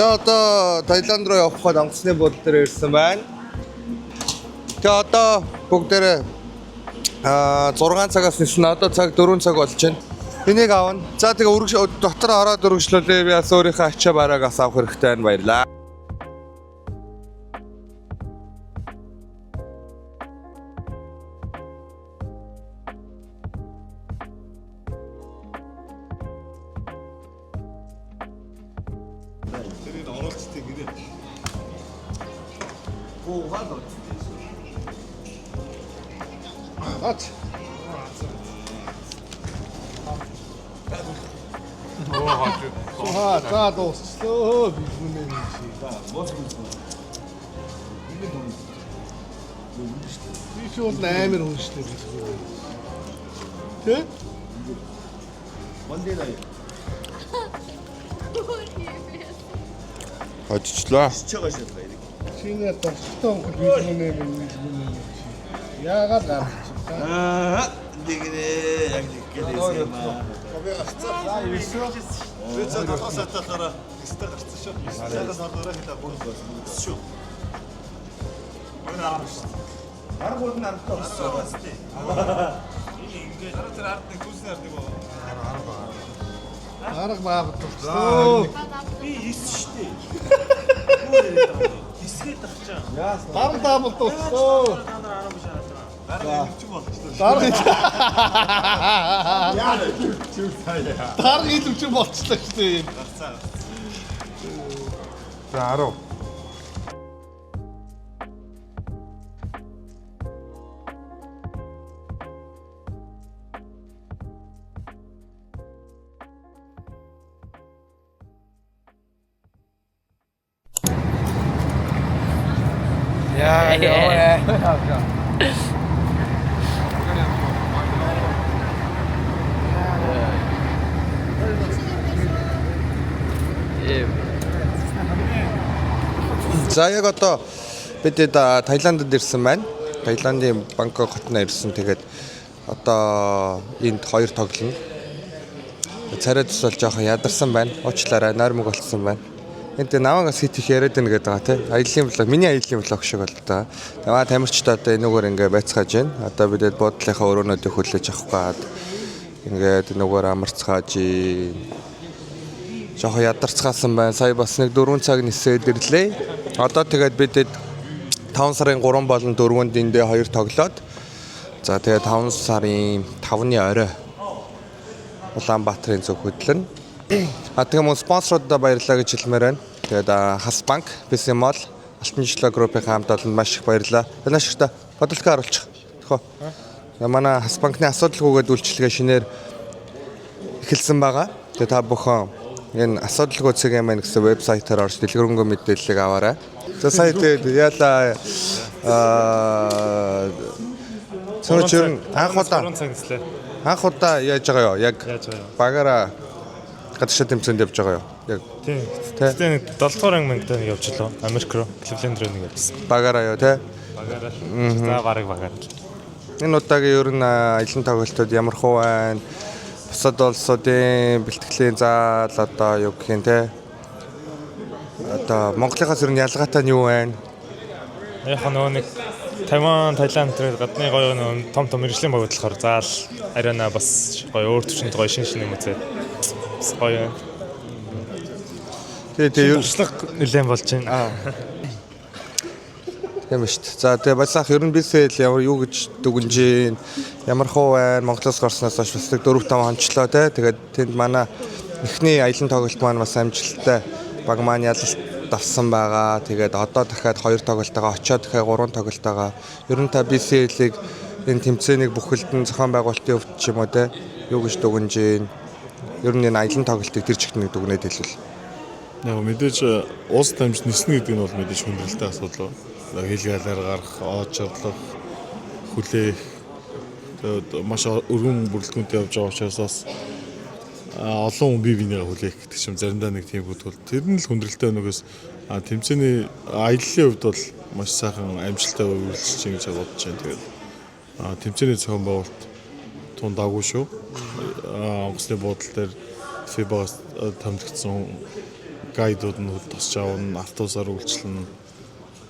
За одоо Таиланд руу явахад онгоцны буудлын дээр ирсэн байна. Тэгээ одоо бүгдээрээ 6 цагаас нисэн одоо цаг 4 цаг болж байна. Энийг аавна. За тэгээ дотор ороод өргөжлөлөө би бас өөрийнхөө ачаа барааг авах хэрэгтэй байна. Баярлаа. За дуусчлаа бидний юм шиг. Би шууд амар хүнштэй гэсэн. Тэ? Мондэлай. Хоцчлаа. Чиний дуртай бидний юм. Яагаад гарч Аа дигнээ яг гэлээсээ маа. За юусоо Би цаа толгосоотойгоор өстө гарцсан шүү. Цаадаас хадгараа хитаа бүр болсон шүү. Аргууд нь аргатай болсон. Энэ ингээд тэр ард нэг түүсний ард нэг боо. арга баабдчихлоо. Би ис штэ. Исгээд тахчаа. Дарга даабдчихлоо. Дарга өвч болчихлоо. Дарга Яа чүр таяа. дарга идвч болчихлоо шүү дээ. Гарцаа. За 10. За яг одоо бид Таиландд ирсэн байна. Таиландын Бангкок хотод ирсэн. Тэгээд одоо энд 2 тоглоно. Царай тус бол жоохон ядарсан байна. Уучлаарай, нойрмог болцсон байна. Энд намаагаас хит их яриад байна гэдэг байгаа тийм. Аяллаа блог, миний аяллаа блог шиг бол та. Таваа тамирчтай одоо энүүгээр ингээ байцгааж байна. Одоо бидэд буудлынхаа өрөөнүүдийг хүлээж авах гээд ингээд энүүгээр амарцгааж жоохон ядарцгаасан байна. Сая бас нэг 4 цаг нисээд ирлээ. Одоо тэгээд бидэд 5 сарын 3 болон 4-нд эндээ 2 тоглоод. За тэгээд 5 сарын 5-ны орой Улаанбаатарын зөв хөдлөн. Тэгээ мөн спонсоруудаа баярлалаа гэж хэлмээр байна. Тэгээд Хас банк, Бисмол, Алтан жишээ группийн хамт олонд маш их баярлалаа. Танашигта бодлого харуулчих. Төхөө. Манай Хас банкны асуудалгүйгээд үйлчилгээ шинээр эхэлсэн байгаа. Тэгээд та бүхэн энэ асуудалгүй цэгийн маань гэсэн вебсайтаар орж дэлгэрэнгүй мэдээллийг аваарай. За сая тэгээд яалаа цөөнч ер нь анх удаа яаж байгаа юу? Яг багаараа гадагшаа тэмцээнд явж байгаа юу? Яг тийм. Тэгтээ 7 дугаар ангид нэг явчихлаа. Америк руу, Кливленд руу нэг явсан. Багаараа юу те? Багаараа. За бараг багаар. Энэ удаагийн ер нь аялын тоглолтууд ямар хөө байна? Бусад улсуудын бэлтгэлийн заал одоо юу гэх юм те? Одоо Монголынхаас ер нь ялгаатай нь юу байна? Яг нөгөө нэг Тайван, Таиланд тэр гадны гоё нэг том мэргэжлийн баг болохоор заал арена бас гоё өөр төвчөнд гоё шинэ юм үзээ. Бас гоё. Тэгээ туршлага нэлээд болж байна. Тийм шүү дээ. За тэгээ басаах ер нь бисэл ямар юу гэж дүгнэж байна? Ямар хуу байна? Монголоос гарснаас хойш бас 4-5 хончлоо те. Тэгээд тэнд манай эхний аялын тоглолт маань бас амжилттай баг маань ялалт авсан байгаа. Тэгээд одоо дахиад 2 тоглолтоогоо очиод дахиад 3 тоглолтоогоо ер нь та бисэлийг энэ тэмцээнийг бүхэлдэн зохион байгуулалтын өвд ч юм уу те. Юу гэж дүгнэж байна? Ер нь энэ аялын тоглолтыг тэр чигт нэг дүгнээд хэлвэл. Яг мэдээж уус дамж ниснэ гэдэг нь бол мэдээж хүндрэлтэй асуудал. Хэлгээлээр гарах, оочрлох, хүлээх маш өргөн бүрэлдэхүүнтэй явж байгаа учраас олон хүн бие биенээ хүлээх гэдэг чинь заримдаа нэг тийм бүтгэл. Тэр нь л хүндрэлтэй өнөөгөөс тэмцээний аяллаа хувьд бол маш сайхан амжилттай үргэлжлэж чинь гэж бодож байна. Тэгээд тэмцээний зохион байгуулалт тун дагуу шүү. Онгоцны буудлын дээр FIBA-гаас томилогдсон гайдууд нь тусч авна, автобусаар үйлчлэн.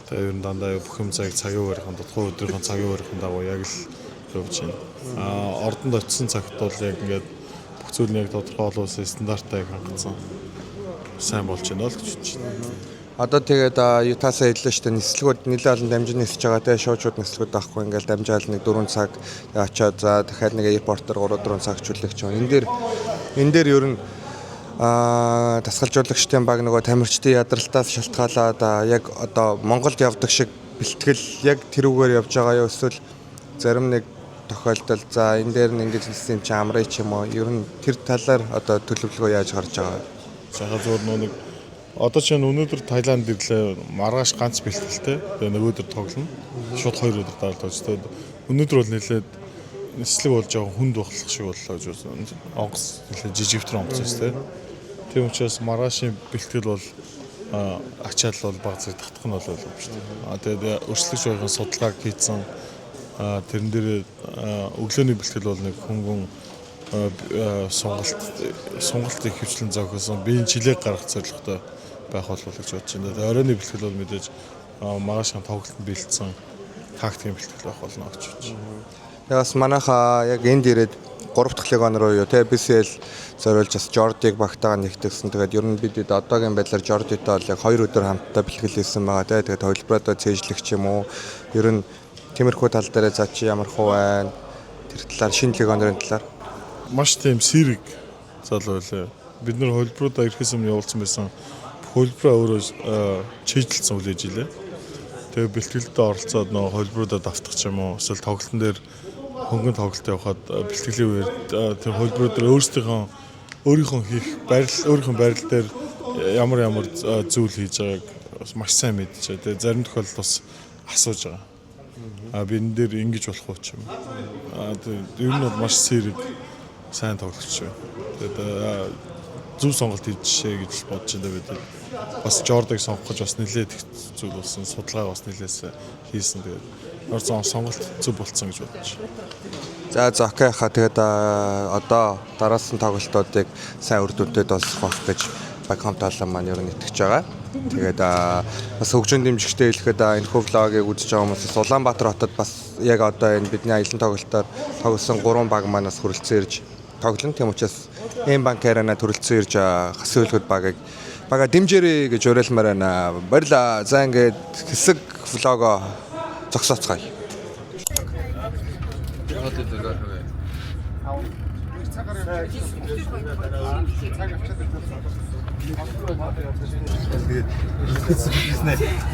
Тэгээ ер нь дандаа бүх юм цагийн хугацаанд тодорхой өдрийн цагийн хугацаанд дагуу яг л явж байна. Ордонд очисон цагт бол яг ингээд бүх зүйл нь яг тодорхой олон стандарттай хангацсан. Сайн болж байна л гэж байна. Одоо тэгээд Ютасаа хэллээ шүү дээ нислэгүүд нэлээд олон дамжин нисэж байгаа те шоучууд нислэгүүд авахгүй ингээл дамжаал нэг 4 цаг очоод за дахиад нэг аэропортоор 3-4 цаг чөлөөгч байгаа. Энэ дээр ер нь дасгалжуулагчдын баг нөгөө тамирчдын ядралтаас шалтгаалаад яг одоо Монголд явдаг шиг бэлтгэл яг тэрүүгээр явж байгаа юу эсвэл зарим нэг тохиолдолд за энэ дээр нь ингэж хэлсэн юм чи амраа ч юм уу ер нь тэр талаар одоо төлөвлөгөө яаж гарч байгаа. Сахаа зур нэг одоо чинь өнөөдөр Таиланд ирлээ маргааш ганц бэлтгэлтэй. Тэгээ нөгөөдөр тоглоно. Шууд 2 өдөр даалгавчтай. Өнөөдөр бол нэлээд нислэг болж байгаа хүнд бохлох шиг боллоо гэж байна. Онгоц нэлээд жижигтэр онгоц өстэй. Тийм учраас маргаашийн бэлтгэл бол ачаал бол баг зэрэг татах нь бол болов шүү дээ. Тэгээд өршлөгч байгын судалгааг хийсэн тэрэн дээр өглөөний бэлтгэл бол нэг хөнгөн сонголт их хвчлэн зохиосон биеийн жилэг гаргах зорилготой байх болов гэж бодож байна. Тэгээд оройны бэлтгэл бол мэдээж маргаашийн тоглолтод бэлдсэн тактикийн бэлтгэл байх болно гэж бодож байна. Бас манайхаа яг энд ирээд 3 дахь легон руу юу те BCL зориулж бас Жордиг багтаага нэгтгэсэн. Тэгээд ер нь бид одоогийн байдлаар Жордитой бол яг 2 өдөр хамтдаа бэлтгэл хийсэн байгаа те. Тэгээд холбоодоо цээжлэх ч юм уу. Ер нь тиймэрхүү тал дээр за чи ямар хуу байна? Тэр талаар шинэ легонын талаар маш тийм сэрэг залуу байлаа. Бид нэр холбоодоо ирэхээс өмнө явуулсан байсан. Холбороо өөрөө чийдэлсэн үлээж илээ. Тэгээ бэлтгэлдээ оролцоод нөгөө холбоодоо давтах ч юм уу эсвэл тоглолтын дээр хөнгөн тоглолт явахад бэлтгэлийн үеэр тэр холбороо дээр өөрийнхөө хийх өөрийнхөө байрал дээр ямар зүйл хийж байгааг маш сайн мэдчихэ. Тэгээ зарим тохиолдолд бас асууж байгаа. Би энэ дээр ингэж болох уу ч юм. Тэр нь бол маш сэрэг сайн тоглогч байна. Тэгээд зөв сонголт хийжээ гэж бодож байна бид. Бас Жордыг сонгох гэж бас нэлээд их зүйл болсон. Судалгаа бас нэлээс хийсэн. Тэгээд орсон сонголт зөв болцсон гэж бодож байна. За окей хаа тэгээд одоо дараалсан тоглолтуудыг сайн үр дүнтэй дуусгах байх гэж Багхам таалан маань ер нь итгэж байгаа. Тэгээд бас хөгжин дэмжигчтэй хэлэхэд энэ хөө влогийг үзэж байгаа хүмүүс Улаанбаатар хотод бас яг одоо энэ бидний аялын тоглолтоор тоглосон 3 баг манаас хүрэлцэн ирж тоглоно. Тийм учраас М-банк арена төрөлцсөн ирж хасуулгад бага дэмжээрэй гэж уриалмаар байна. Баярлалаа. За ингээд хэсэг влого зогсооцгаая.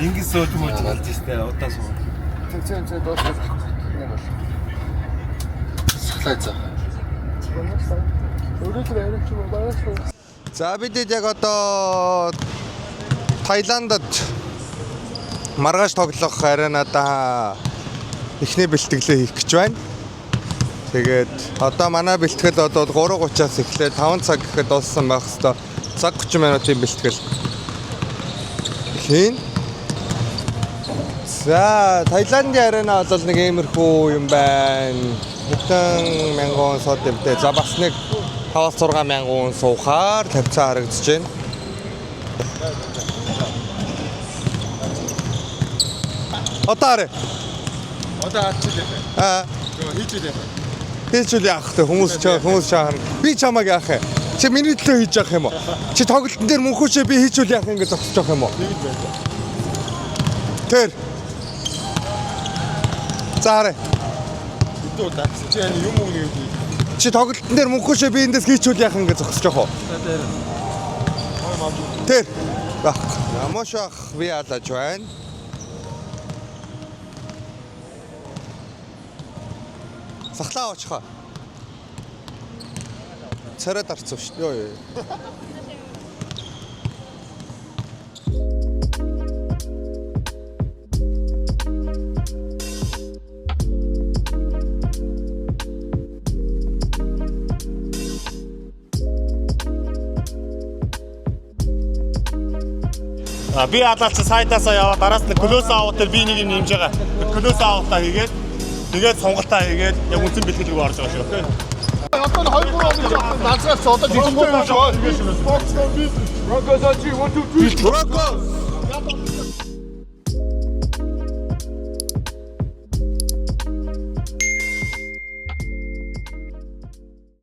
Ингэж сууж мууж галж штэ удаа суу. Цэцэн дуусах нэг бол. Суглаа за. Өөрөөр яриач юм байна. За бид яг одоо Таиландд маргааш тоглох аренада эхний бэлтгэлээ хийх гэж байна. Тэгээд одоо манай бэлтгэл одоо 3:30-аас эхлээд 5 цаг гэхэд дууссан байх хэвээр цаг 30 минутын бэлтгэл хийн. За Таиландын арена бол нэг иймэрхүү юм байна. Бүтэн 1000 сууд юмтэй. За бас нэг 5-6 мянган суухаар тавьцаа харагдаж байна. Одоо хийчихвэл яах вэ? Хүмүүс чаахан. Би чамайг яах вэ? Чи миний төлөө хийж явах юм уу? Чи тоглолтын дээр мөнхөөшөө би хийчихвэл яах ингэ зогсож явах юм уу? Тэр. Заарэ. Бид дагс чи юм уу нэг Чи тоглолтын дээр мөнхөөшөө би эндээс хийчихвэл яах ингэ зогсож явах уу? Тэр. Бах. Ямошах би алаж байна. Сахлаа очихоо. Царайд арцсан шүү дээ. Би алaalч сайдаасаа яваад араас нь клоус аут дээр би нэг юм нэмж байгаа. Клоус аутаа хийгээд тэгээд сонголтоо хийгээд яг үнэн бэлтгэл рүү орж байгаа шүү. Одоо 2-3 он ганцаас одоо жижиг юм шүү. Broncos.